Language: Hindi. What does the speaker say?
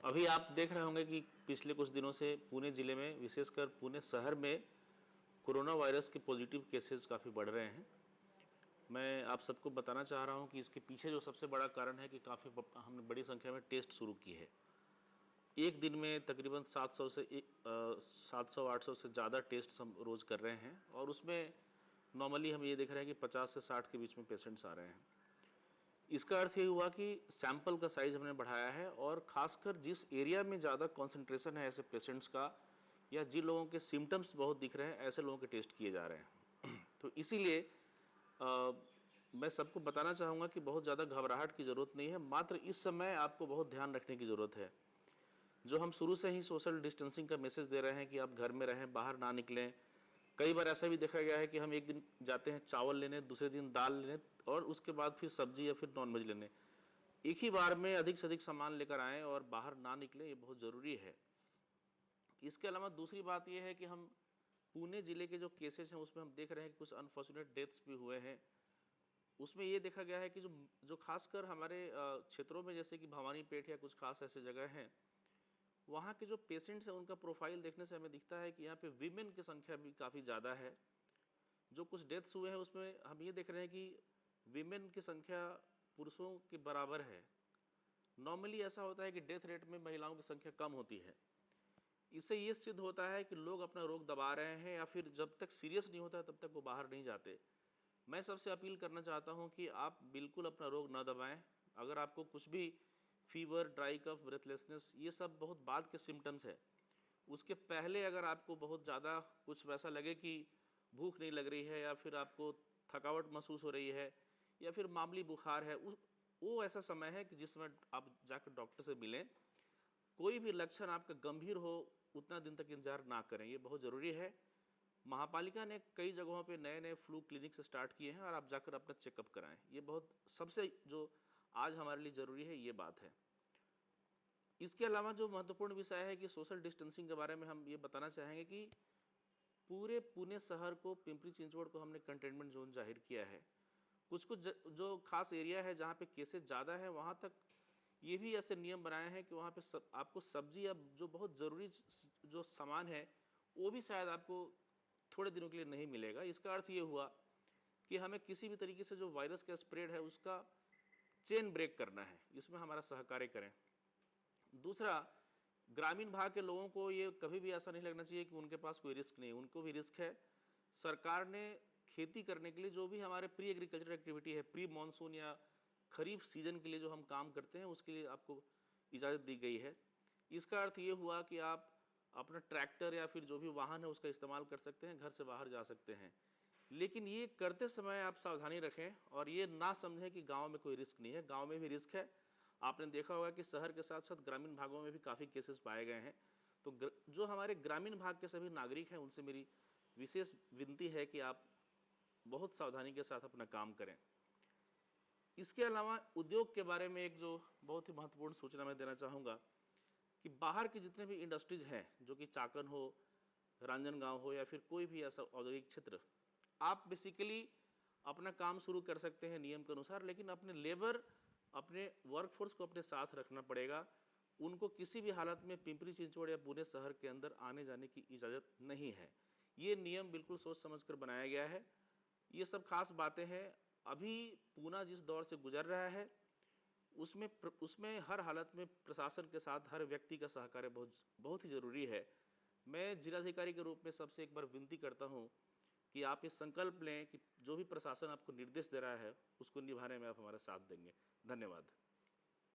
अभी आप देख रहे होंगे कि पिछले कुछ दिनों से पुणे ज़िले में, विशेषकर पुणे शहर में कोरोना वायरस के पॉजिटिव केसेस काफ़ी बढ़ रहे हैं। मैं आप सबको बताना चाह रहा हूं कि इसके पीछे जो सबसे बड़ा कारण है कि काफ़ी हमने बड़ी संख्या में टेस्ट शुरू की है। एक दिन में तकरीबन 700-800 से ज़्यादा टेस्ट हम रोज़ कर रहे हैं और उसमें नॉर्मली हम ये देख रहे हैं कि 50 से 60 के बीच में पेशेंट्स आ रहे हैं। इसका अर्थ ये हुआ कि सैंपल का साइज़ हमने बढ़ाया है और ख़ासकर जिस एरिया में ज़्यादा कॉन्सेंट्रेशन है ऐसे पेशेंट्स का, या जिन लोगों के सिम्टम्स बहुत दिख रहे हैं, ऐसे लोगों के टेस्ट किए जा रहे हैं। तो इसीलिए मैं सबको बताना चाहूँगा कि बहुत ज़्यादा घबराहट की ज़रूरत नहीं है, मात्र इस समय आपको बहुत ध्यान रखने की ज़रूरत है। जो हम शुरू से ही सोशल डिस्टेंसिंग का मैसेज दे रहे हैं कि आप घर में रहें, बाहर ना निकलें। कई बार ऐसा भी देखा गया है कि हम एक दिन जाते हैं चावल लेने, दूसरे दिन दाल लेने और उसके बाद फिर सब्जी या फिर नॉनवेज लेने। एक ही बार में अधिक से अधिक सामान लेकर आएँ और बाहर ना निकलें, ये बहुत ज़रूरी है। इसके अलावा दूसरी बात ये है कि हम पुणे ज़िले के जो केसेस हैं उसमें हम देख रहे हैं कि कुछ अनफॉर्चुनेट डेथ्स भी हुए हैं। उसमें ये देखा गया है कि जो जो खासकर हमारे क्षेत्रों में, जैसे कि भवानीपेट या कुछ खास ऐसे जगह हैं, वहाँ के जो पेशेंट्स हैं उनका प्रोफाइल देखने से हमें दिखता है कि यहाँ पे वीमेन की संख्या भी काफ़ी ज़्यादा है। जो कुछ डेथ्स हुए हैं उसमें हम ये देख रहे हैं कि वीमेन की संख्या पुरुषों के बराबर है। नॉर्मली ऐसा होता है कि डेथ रेट में महिलाओं की संख्या कम होती है। इससे ये सिद्ध होता है कि लोग अपना रोग दबा रहे हैं या फिर जब तक सीरियस नहीं होता है तब तक वो बाहर नहीं जाते। मैं सबसे अपील करना चाहता हूँ कि आप बिल्कुल अपना रोग न दबाएं। अगर आपको कुछ भी फीवर, ड्राई कफ, ब्रेथलेसनेस, ये सब बहुत बाद के सिम्टम्स है, उसके पहले अगर आपको बहुत ज़्यादा कुछ वैसा लगे कि भूख नहीं लग रही है या फिर आपको थकावट महसूस हो रही है या फिर मामूली बुखार है, वो ऐसा समय है कि जिस समय आप जाकर डॉक्टर से मिलें। कोई भी लक्षण आपका गंभीर हो उतना दिन तक इंतजार ना करें, ये बहुत ज़रूरी है। महापालिका ने कई जगहों पे नए नए फ्लू क्लिनिक्स स्टार्ट किए हैं और आप जाकर अपना चेकअप कराएं। ये बहुत सबसे जो आज हमारे लिए ज़रूरी है, ये बात है। इसके अलावा जो महत्वपूर्ण विषय है कि सोशल डिस्टेंसिंग के बारे में हम ये बताना चाहेंगे कि पूरे पुणे शहर को, पिंपरी चिंचवड़ को हमने कंटेनमेंट जोन जाहिर किया है। कुछ कुछ जो खास एरिया है जहाँ पे केसेस ज़्यादा है, वहाँ तक ये भी ऐसे नियम बनाए हैं कि वहाँ पे आपको सब्जी या जो बहुत ज़रूरी जो सामान है वो भी शायद आपको थोड़े दिनों के लिए नहीं मिलेगा। इसका अर्थ ये हुआ कि हमें किसी भी तरीके से जो वायरस का स्प्रेड है उसका चेन ब्रेक करना है, इसमें हमारा सहकार्य करें। दूसरा, ग्रामीण भाग के लोगों को ये कभी भी ऐसा नहीं लगना चाहिए कि उनके पास कोई रिस्क नहीं, उनको भी रिस्क है। सरकार ने खेती करने के लिए जो भी हमारे प्री एग्रीकल्चर एक्टिविटी है, प्री मानसून या खरीफ सीजन के लिए जो हम काम करते हैं, उसके लिए आपको इजाज़त दी गई है। इसका अर्थ ये हुआ कि आप अपना ट्रैक्टर या फिर जो भी वाहन है उसका इस्तेमाल कर सकते हैं, घर से बाहर जा सकते हैं। लेकिन ये करते समय आप सावधानी रखें और ये ना समझें कि गांव में कोई रिस्क नहीं है। गांव में भी रिस्क है। आपने देखा होगा कि शहर के साथ साथ ग्रामीण भागों में भी काफ़ी केसेस पाए गए हैं। तो जो हमारे ग्रामीण भाग के सभी नागरिक हैं उनसे मेरी विशेष विनती है कि आप बहुत सावधानी के साथ अपना काम करें। इसके अलावा उद्योग के बारे में एक जो बहुत ही महत्वपूर्ण सूचना मैं देना चाहूँगा कि बाहर के जितने भी इंडस्ट्रीज़ हैं, जो कि चाकन हो, रांजनगांव हो या फिर कोई भी ऐसा औद्योगिक क्षेत्र, आप बेसिकली अपना काम शुरू कर सकते हैं नियम के अनुसार, लेकिन अपने लेबर, अपने वर्कफोर्स को अपने साथ रखना पड़ेगा। उनको किसी भी हालत में पिंपरी चिंचवड़ या पुणे शहर के अंदर आने जाने की इजाज़त नहीं है। ये नियम बिल्कुल सोच समझ कर बनाया गया है। ये सब खास बातें हैं। अभी पूना जिस दौर से गुजर रहा है उसमें हर हालत में प्रशासन के साथ हर व्यक्ति का सहकार्य बहुत बहुत ही ज़रूरी है। मैं जिलाधिकारी के रूप में सबसे एक बार विनती करता हूँ कि आप ये संकल्प लें कि जो भी प्रशासन आपको निर्देश दे रहा है उसको निभाने में आप हमारा साथ देंगे। धन्यवाद।